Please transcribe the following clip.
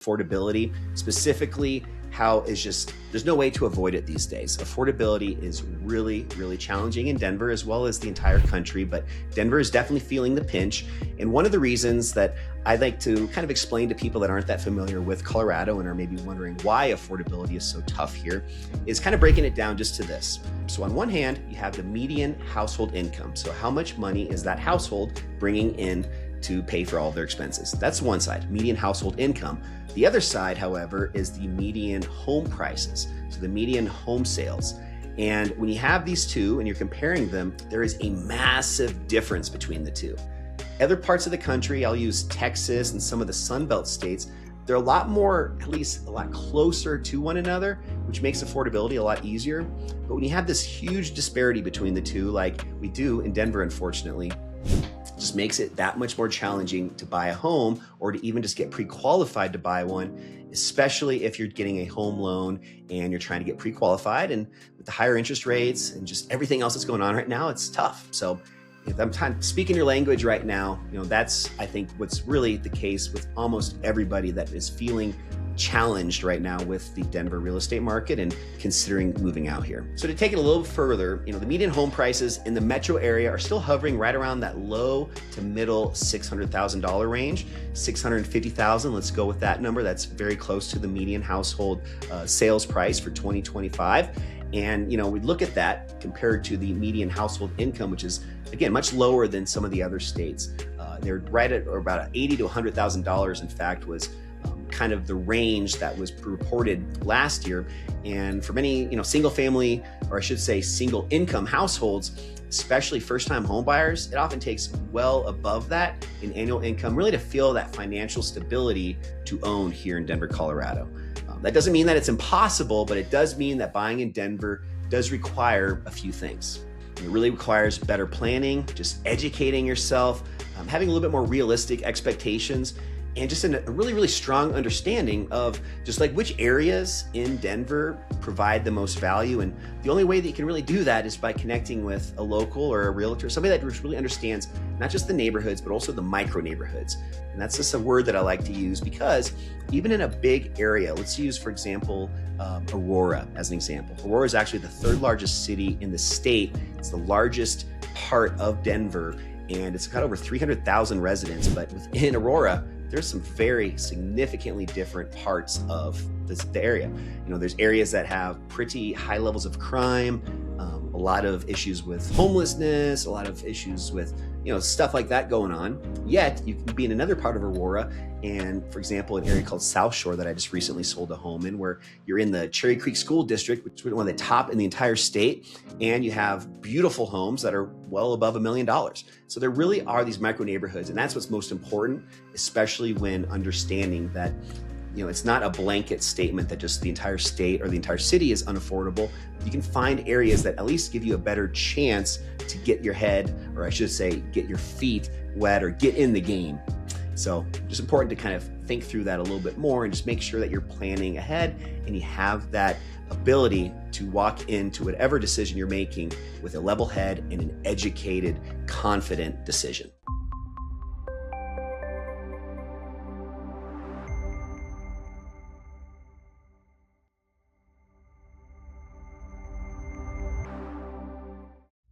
affordability, specifically how is just, there's no way to avoid it these days. Affordability is really, really challenging in Denver as well as the entire country, but Denver is definitely feeling the pinch. And one of the reasons that I like to kind of explain to people that aren't that familiar with Colorado and are maybe wondering why affordability is so tough here is kind of breaking it down just to this. So on one hand, you have the median household income. So how much money is that household bringing in to pay for all of their expenses? That's one side, median household income. The other side, however, is the median home prices, so the median home sales. And when you have these two and you're comparing them, there is a massive difference between the two. Other parts of the country, I'll use Texas and some of the Sunbelt states, they're a lot more, at least a lot closer to one another, which makes affordability a lot easier. But when you have this huge disparity between the two, like we do in Denver, unfortunately, just makes it that much more challenging to buy a home or to even just get pre-qualified to buy one, especially if you're getting a home loan and you're trying to get pre-qualified. And with the higher interest rates and just everything else that's going on right now, it's tough. So if I'm speaking your language right now, that's, I think, what's really the case with almost everybody that is feeling challenged right now with the Denver real estate market and considering moving out here. So to take it a little further, the median home prices in the metro area are still hovering right around that low to middle $600,000 range, $650,000. Let's go with that number. That's very close to the median household sales price for 2025. And, we look at that compared to the median household income, which is, again, much lower than some of the other states. They're right at or about $80,000 to $100,000, in fact, was kind of the range that was reported last year. And for many, single family, or I should say single income households, especially first-time home buyers, it often takes well above that in annual income really to feel that financial stability to own here in Denver, Colorado. That doesn't mean that it's impossible, but it does mean that buying in Denver does require a few things. It really requires better planning, just educating yourself, having a little bit more realistic expectations, and just a really, really strong understanding of just like which areas in Denver provide the most value. And the only way that you can really do that is by connecting with a local or a realtor, somebody that really understands not just the neighborhoods, but also the micro neighborhoods. And that's just a word that I like to use because even in a big area, let's use, for example, Aurora as an example. Aurora is actually the third largest city in the state. It's the largest part of Denver, and it's got over 300,000 residents. But within Aurora, there's some very significantly different parts of the area. There's areas that have pretty high levels of crime, a lot of issues with homelessness, a lot of issues with, stuff like that going on. Yet you can be in another part of Aurora, and for example, an area called South Shore that I just recently sold a home in, where you're in the Cherry Creek School District, which is one of the top in the entire state, and you have beautiful homes that are well above $1 million. So there really are these micro neighborhoods, and that's what's most important, especially when understanding that it's not a blanket statement that just the entire state or the entire city is unaffordable. You can find areas that at least give you a better chance to get your head, or I should say, get your feet wet or get in the game. So just important to kind of think through that a little bit more and just make sure that you're planning ahead and you have that ability to walk into whatever decision you're making with a level head and an educated, confident decision.